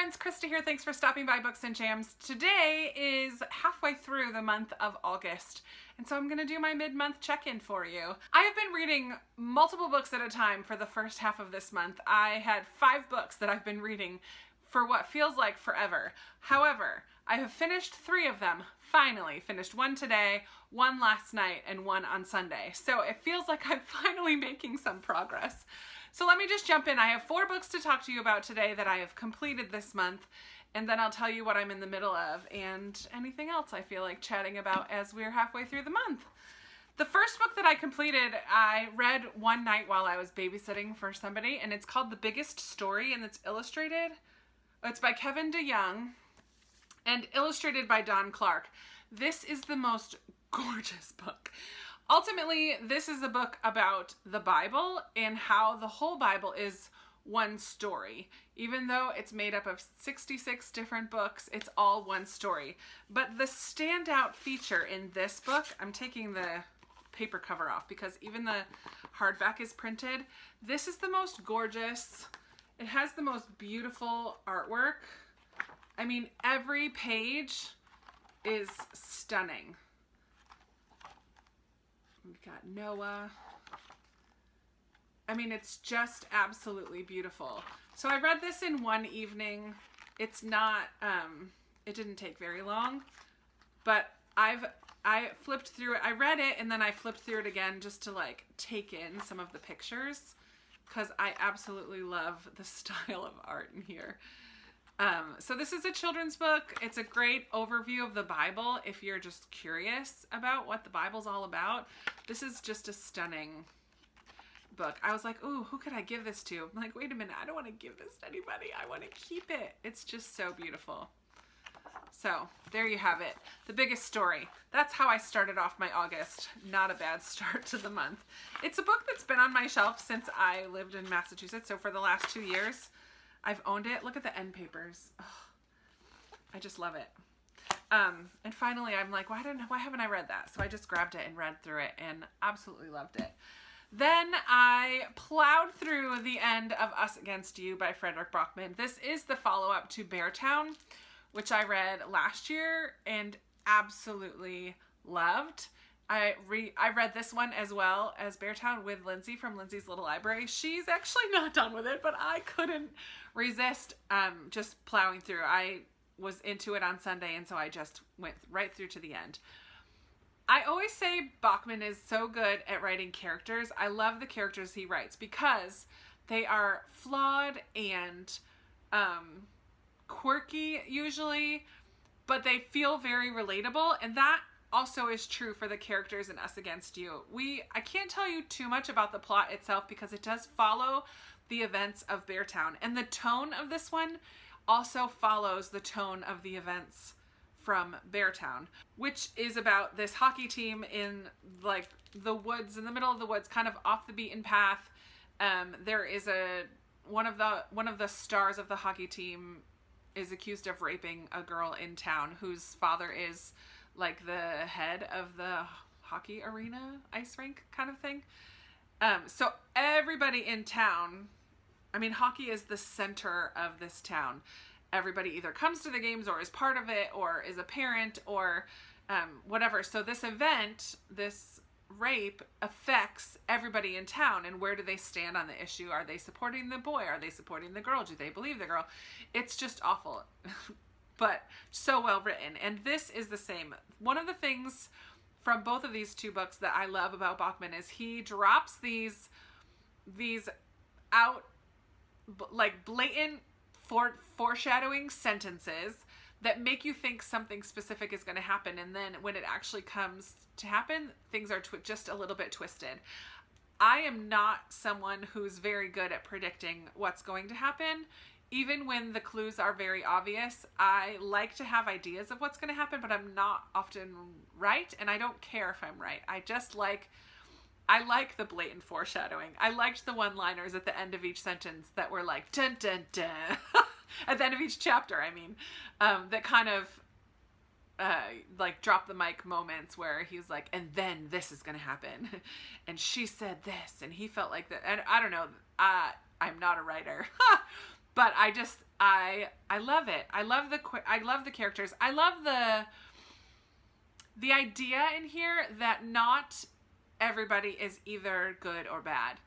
friends, Krista here. Thanks for stopping by Books and Jams. Today is halfway through the month of August, and so I'm going to do my mid-month check-in for you. I have been reading multiple books at a time for the first half of this month. I had 5 books that I've been reading for what feels like forever. However, I have finished 3 of them, finally. Finished 1 today, 1 last night, and 1 on Sunday. So it feels like I'm finally making some progress. So let me just jump in. I have 4 books to talk to you about today that I have completed this month, and then I'll tell you what I'm in the middle of and anything else I feel like chatting about as we're halfway through the month. The first book that I completed, I read one night while I was babysitting for somebody, and it's called The Biggest Story, and it's illustrated. It's by Kevin DeYoung and illustrated by Don Clark. This is the most gorgeous book. Ultimately, this is a book about the Bible and how the whole Bible is one story. Even though it's made up of 66 different books, it's all one story. But the standout feature in this book, I'm taking the paper cover off because even the hardback is printed. This is the most gorgeous. It has the most beautiful artwork. I mean, every page is stunning. We've got Noah. I mean, it's just absolutely beautiful. So I read this in one evening. It's not, it didn't take very long, but I flipped through it. I read it and then I flipped through it again just to like take in some of the pictures because I absolutely love the style of art in here. So this is a children's book. It's a great overview of the Bible if you're just curious about what the Bible's all about. This is just a stunning book. I was like, ooh, who could I give this to? I'm like, wait a minute, I don't want to give this to anybody. I want to keep it. It's just so beautiful. So there you have it. The Biggest Story. That's how I started off my August. Not a bad start to the month. It's a book that's been on my shelf since I lived in Massachusetts. So for the last 2 years, I've owned it. Look at the end papers. Oh, I just love it. And finally, I'm like, why haven't I read that? So I just grabbed it and read through it and absolutely loved it. Then I plowed through the end of Us Against You by Frederick Brockman. This is the follow-up to Beartown, which I read last year and absolutely loved. I read this one as well as Beartown with Lindsay from Lindsay's Little Library. She's actually not done with it, but I couldn't resist just plowing through. I was into it on Sunday, and so I just went right through to the end. I always say Bachman is so good at writing characters. I love the characters he writes because they are flawed and quirky usually, but they feel very relatable, and that also is true for the characters in Us Against You. I can't tell you too much about the plot itself because it does follow the events of Beartown, and the tone of this one also follows the tone of the events from Beartown, which is about this hockey team in like the woods, in the middle of the woods, kind of off the beaten path. There is one of the stars of the hockey team is accused of raping a girl in town whose father is like the head of the hockey arena, ice rink kind of thing. So everybody in town, I mean, hockey is the center of this town. Everybody either comes to the games or is part of it or is a parent or whatever. So this event, this rape affects everybody in town, and where do they stand on the issue? Are they supporting the boy? Are they supporting the girl? Do they believe the girl? It's just awful. But so well written. And this is the same. One of the things from both of these 2 books that I love about Bachman is he drops these out, like blatant foreshadowing sentences that make you think something specific is going to happen. And then when it actually comes to happen, things are just a little bit twisted. I am not someone who's very good at predicting what's going to happen. Even when the clues are very obvious, I like to have ideas of what's going to happen, but I'm not often right, and I don't care if I'm right. I like the blatant foreshadowing. I liked the one-liners at the end of each sentence that were like, dun, dun, dun. At the end of each chapter, I mean, that kind of like drop the mic moments where he was like, and then this is going to happen. And she said this, and he felt like that. And I don't know, I'm not a writer, but I love it. I love the characters. I love the idea in here that not everybody is either good or bad.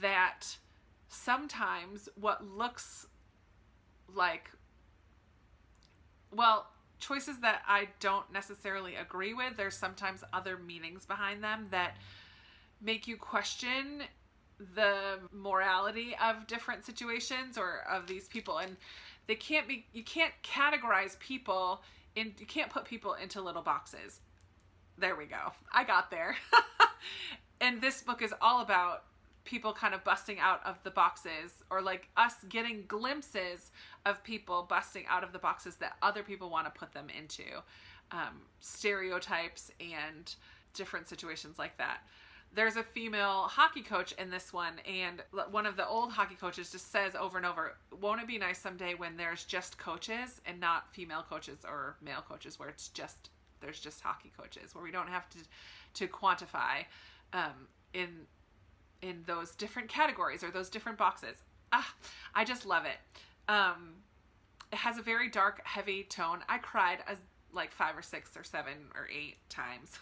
That sometimes what looks like, well, choices that I don't necessarily agree with, there's sometimes other meanings behind them that make you question the morality of different situations or of these people. And you can't categorize people in, you can't put people into little boxes. There we go. I got there. And this book is all about people kind of busting out of the boxes, or like us getting glimpses of people busting out of the boxes that other people want to put them into. Stereotypes and different situations like that. There's a female hockey coach in this one, and one of the old hockey coaches just says over and over, won't it be nice someday when there's just coaches and not female coaches or male coaches, where there's just hockey coaches, where we don't have to quantify in those different categories or those different boxes. I just love it. It has a very dark, heavy tone. I cried like 5 or 6 or 7 or 8 times,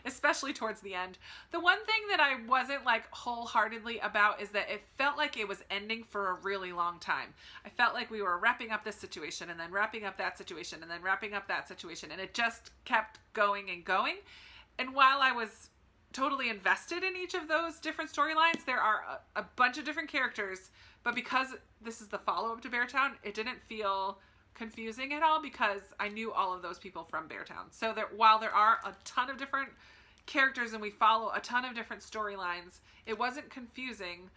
especially towards the end. The one thing that I wasn't like wholeheartedly about is that it felt like it was ending for a really long time. I felt like we were wrapping up this situation and then wrapping up that situation and then wrapping up that situation, and it just kept going and going. And while I was totally invested in each of those different storylines, there are a bunch of different characters, but because this is the follow-up to Beartown, it didn't feel confusing at all, because I knew all of those people from Beartown. So that while there are a ton of different characters and we follow a ton of different storylines, it wasn't confusing,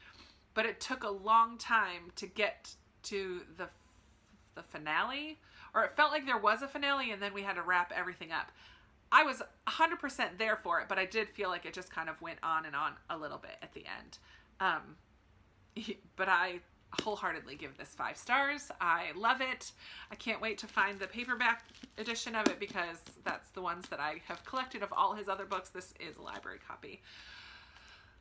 but it took a long time to get to the finale, or it felt like there was a finale and then we had to wrap everything up. I was 100% there for it, but I did feel like it just kind of went on and on a little bit at the end. But I wholeheartedly give this 5 stars. I love it. I can't wait to find the paperback edition of it, because that's the ones that I have collected of all his other books. This is a library copy.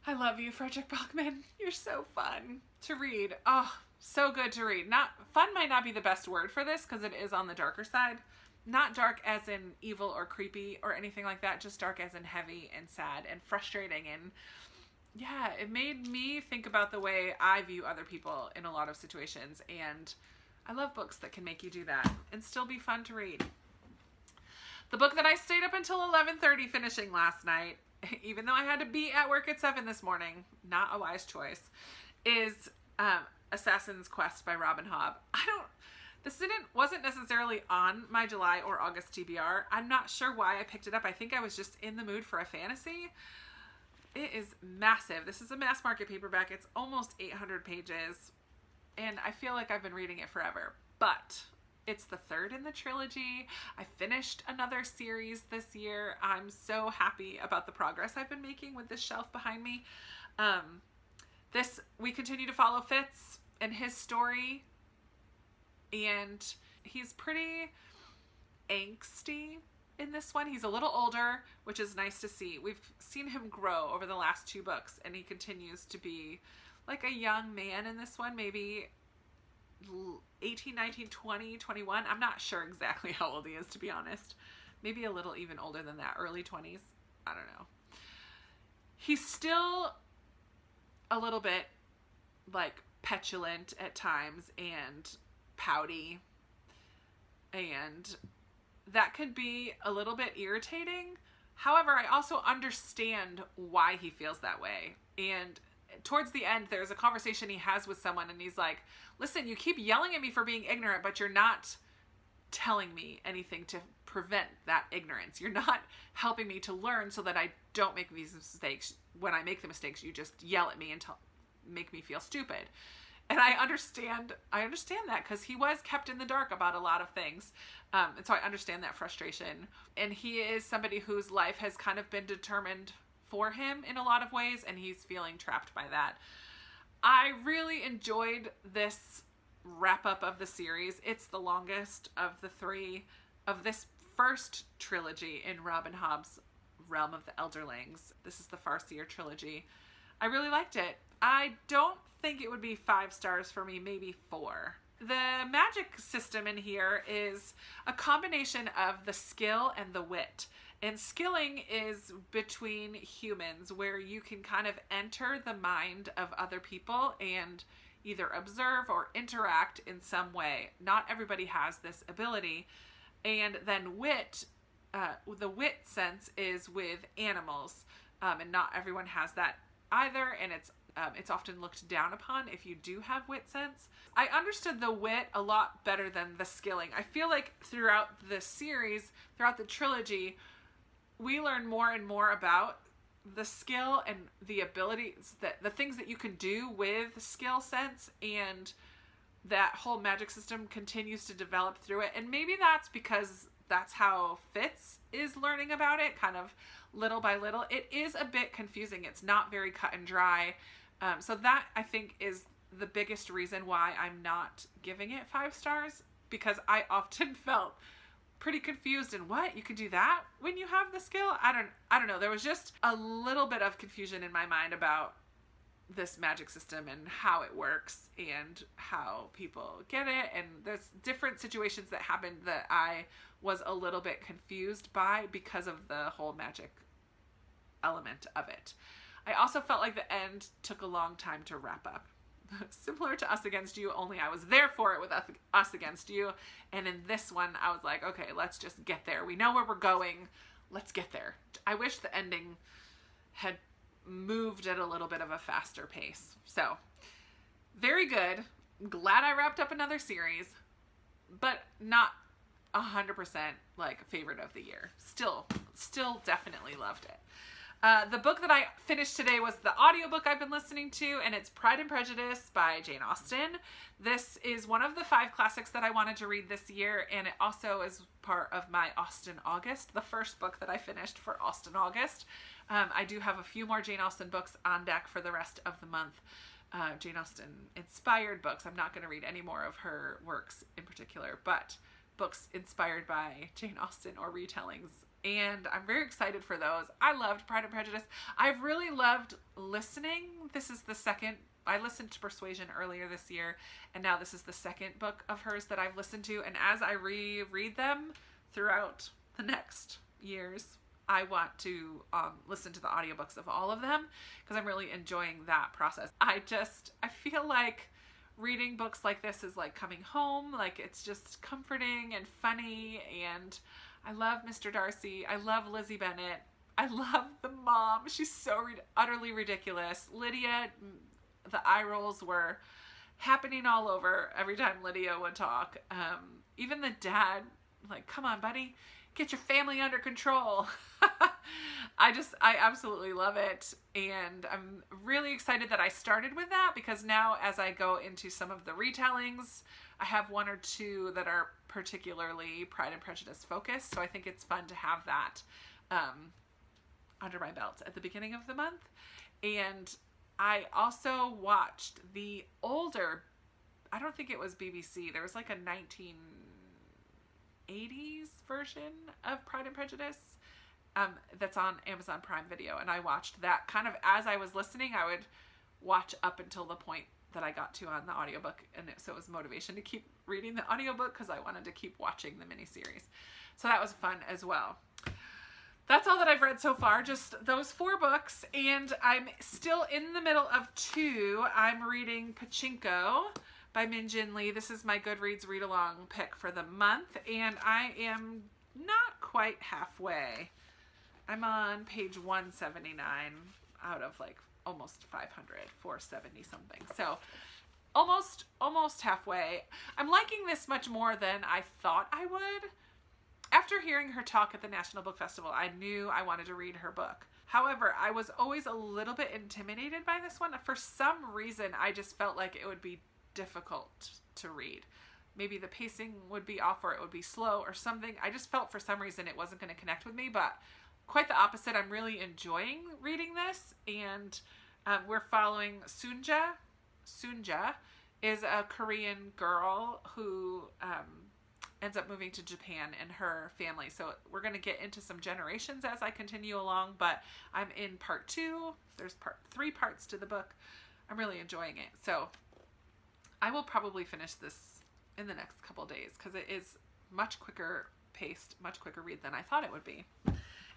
I love you, Frederick Bachman. You're so fun to read. Oh, so good to read. Fun might not be the best word for this, because it is on the darker side. Not dark as in evil or creepy or anything like that, just dark as in heavy and sad and frustrating. And yeah, it made me think about the way I view other people in a lot of situations. And I love books that can make you do that and still be fun to read. The book that I stayed up until 11:30 finishing last night, even though I had to be at work at 7 this morning, not a wise choice, is Assassin's Quest by Robin Hobb. This wasn't necessarily on my July or August TBR. I'm not sure why I picked it up. I think I was just in the mood for a fantasy. It is massive. This is a mass market paperback. It's almost 800 pages, and I feel like I've been reading it forever, but it's the 3rd in the trilogy. I finished another series this year. I'm so happy about the progress I've been making with this shelf behind me. We continue to follow Fitz and his story, and he's pretty angsty in this one. He's a little older, which is nice to see. We've seen him grow over the last 2 books, and he continues to be like a young man in this one, maybe 18, 19, 20, 21. I'm not sure exactly how old he is, to be honest. Maybe a little even older than that, early 20s. I don't know. He's still a little bit like petulant at times and pouty, and that could be a little bit irritating. However, I also understand why he feels that way. And towards the end, there's a conversation he has with someone, and he's like, listen, you keep yelling at me for being ignorant, but you're not telling me anything to prevent that ignorance. You're not helping me to learn so that I don't make these mistakes. When I make the mistakes, you just yell at me and make me feel stupid. And I understand that, because he was kept in the dark about a lot of things. And so I understand that frustration. And he is somebody whose life has kind of been determined for him in a lot of ways, and he's feeling trapped by that. I really enjoyed this wrap-up of the series. It's the longest of the 3 of this first trilogy in Robin Hobb's Realm of the Elderlings. This is the Farseer trilogy. I really liked it. I don't think it would be 5 stars for me, maybe 4. the magic system in here is a combination of the skill and the wit. And skilling is between humans, where you can kind of enter the mind of other people and either observe or interact in some way. Not everybody has this ability. And then wit, the wit sense is with animals, and not everyone has that either, and it's often looked down upon if you do have wit sense. I understood the wit a lot better than the skilling. I feel like throughout the series, throughout the trilogy, we learn more and more about the skill and the abilities, the things that you can do with skill sense, and that whole magic system continues to develop through it. And maybe that's because that's how Fitz is learning about it, kind of little by little. It is a bit confusing. It's not very cut and dry. So that, I think, is the biggest reason why I'm not giving it 5 stars, because I often felt pretty confused. And what, you could do that when you have the skill? I don't know. There was just a little bit of confusion in my mind about this magic system and how it works and how people get it. And there's different situations that happened that I was a little bit confused by because of the whole magic element of it. I also felt like the end took a long time to wrap up. Similar to Us Against You, only I was there for it with Us Against You. And in this one, I was like, okay, let's just get there. We know where we're going. Let's get there. I wish the ending had moved at a little bit of a faster pace. So, very good. Glad I wrapped up another series, but not 100% like favorite of the year. Still definitely loved it. The book that I finished today was the audiobook I've been listening to, and it's Pride and Prejudice by Jane Austen. This is one of the 5 classics that I wanted to read this year, and it also is part of my Austen August, the first book that I finished for Austen August. I do have a few more Jane Austen books on deck for the rest of the month. Jane Austen inspired books. I'm not going to read any more of her works in particular, but books inspired by Jane Austen or retellings. And I'm very excited for those. I loved Pride and Prejudice. I've really loved listening. This is the second. I listened to Persuasion earlier this year, and now this is the second book of hers that I've listened to. And as I reread them throughout the next years, I want to listen to the audiobooks of all of them because I'm really enjoying that process. I feel like reading books like this is like coming home. Like, it's just comforting and funny, and I love Mr. Darcy. I love Lizzie Bennet. I love the mom. She's so utterly ridiculous. Lydia, the eye rolls were happening all over every time Lydia would talk. Even the dad, like, come on, buddy, get your family under control. I absolutely love it. And I'm really excited that I started with that, because now as I go into some of the retellings, I have 1 or 2 that are particularly Pride and Prejudice focused. So I think it's fun to have that under my belt at the beginning of the month. And I also watched the older, I don't think it was BBC, there was like a 1980s version of Pride and Prejudice that's on Amazon Prime Video. And I watched that kind of as I was listening. I would watch up until the point that I got to on the audiobook, and so it was motivation to keep reading the audiobook because I wanted to keep watching the miniseries. So that was fun as well. That's all that I've read so far, just those 4 books, and I'm still in the middle of 2. I'm reading Pachinko by Min Jin Lee. This is my Goodreads read-along pick for the month, and I am not quite halfway. I'm on page 179 out of like almost 500, 470 something. So almost halfway. I'm liking this much more than I thought I would. After hearing her talk at the National Book Festival, I knew I wanted to read her book. However, I was always a little bit intimidated by this one. For some reason, I just felt like it would be difficult to read. Maybe the pacing would be off, or it would be slow or something. I just felt for some reason it wasn't going to connect with me, but quite the opposite. I'm really enjoying reading this, and we're following Sunja. Sunja is a Korean girl who ends up moving to Japan and her family. So we're going to get into some generations as I continue along, but I'm in part 2. There's 3 parts to the book. I'm really enjoying it. So I will probably finish this in the next couple days because it is much quicker paced, much quicker read than I thought it would be.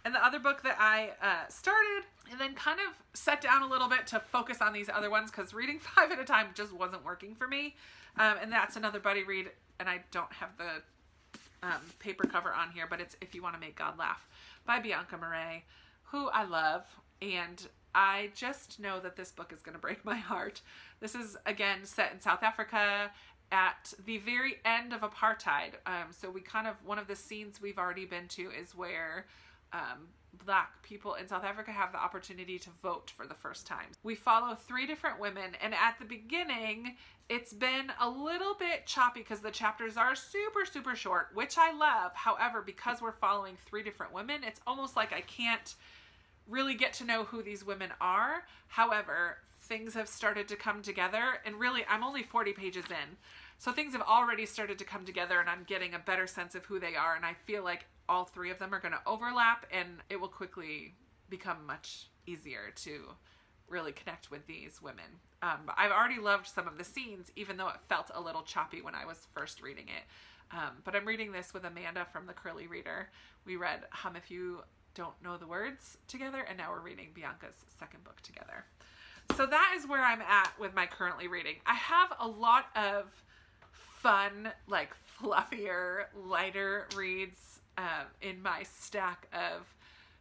And the other book that I started and then kind of set down a little bit to focus on these other ones because reading 5 at a time just wasn't working for me. And that's another buddy read, and I don't have the paper cover on here, but it's If You Want to Make God Laugh by Bianca Murray, who I love. And I just know that this book is going to break my heart. This is, again, set in South Africa at the very end of apartheid. So we kind of, one of the scenes we've already been to is where Black people in South Africa have the opportunity to vote for the first time. We follow 3 different women, and at the beginning, it's been a little bit choppy because the chapters are super, super short, which I love. However, because we're following 3 different women, it's almost like I can't really get to know who these women are. However, things have started to come together, and really, I'm only 40 pages in. So things have already started to come together, and I'm getting a better sense of who they are, and I feel like all 3 of them are going to overlap, and it will quickly become much easier to really connect with these women. But I've already loved some of the scenes, even though it felt a little choppy when I was first reading it. But I'm reading this with Amanda from the Curly Reader. We read Hum If You Don't Know the Words together, and now we're reading Bianca's second book together. So that is where I'm at with my currently reading. I have a lot of fun, like fluffier, lighter reads in my stack of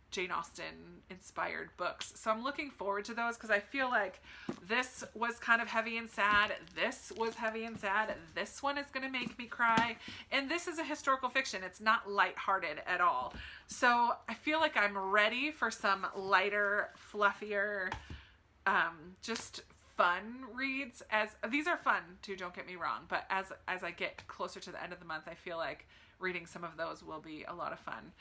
Jane Austen inspired books. So I'm looking forward to those because I feel like this was kind of heavy and sad. This was heavy and sad. This one is going to make me cry. And this is a historical fiction. It's not lighthearted at all. So I feel like I'm ready for some lighter, fluffier, just fun reads. As these are fun too, don't get me wrong, but as I get closer to the end of the month, I feel like reading some of those will be a lot of fun.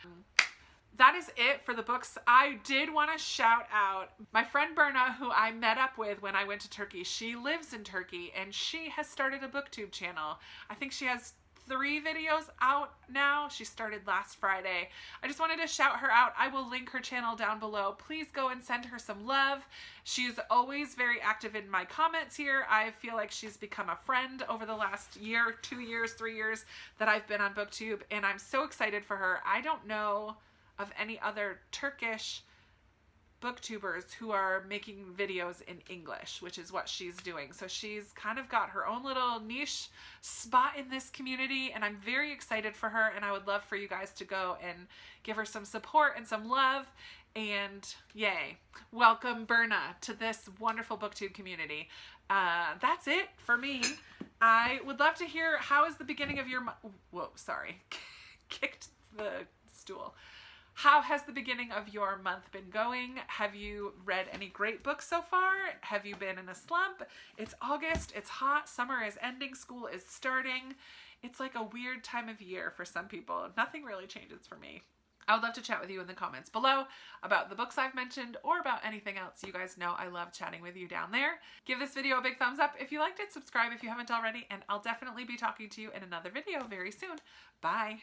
That is it for the books. I did want to shout out my friend Berna, who I met up with when I went to Turkey. She lives in Turkey, and she has started a booktube channel. I think she has 3 videos out now. She started last Friday. I just wanted to shout her out. I will link her channel down below. Please go and send her some love. She's always very active in my comments here. I feel like she's become a friend over the last year, 2 years, 3 years that I've been on BookTube, and I'm so excited for her. I don't know of any other Turkish booktubers who are making videos in English, which is what she's doing. So she's kind of got her own little niche spot in this community, and I'm very excited for her, and I would love for you guys to go and give her some support and some love. And yay, welcome Berna to this wonderful booktube community. That's it for me. I would love to hear, how is the beginning of your whoa, sorry, kicked the stool. How has the beginning of your month been going? Have you read any great books so far? Have you been in a slump? It's August, it's hot, summer is ending, school is starting. It's like a weird time of year for some people. Nothing really changes for me. I would love to chat with you in the comments below about the books I've mentioned or about anything else. You guys know I love chatting with you down there. Give this video a big thumbs up if you liked it, subscribe if you haven't already, and I'll definitely be talking to you in another video very soon. Bye.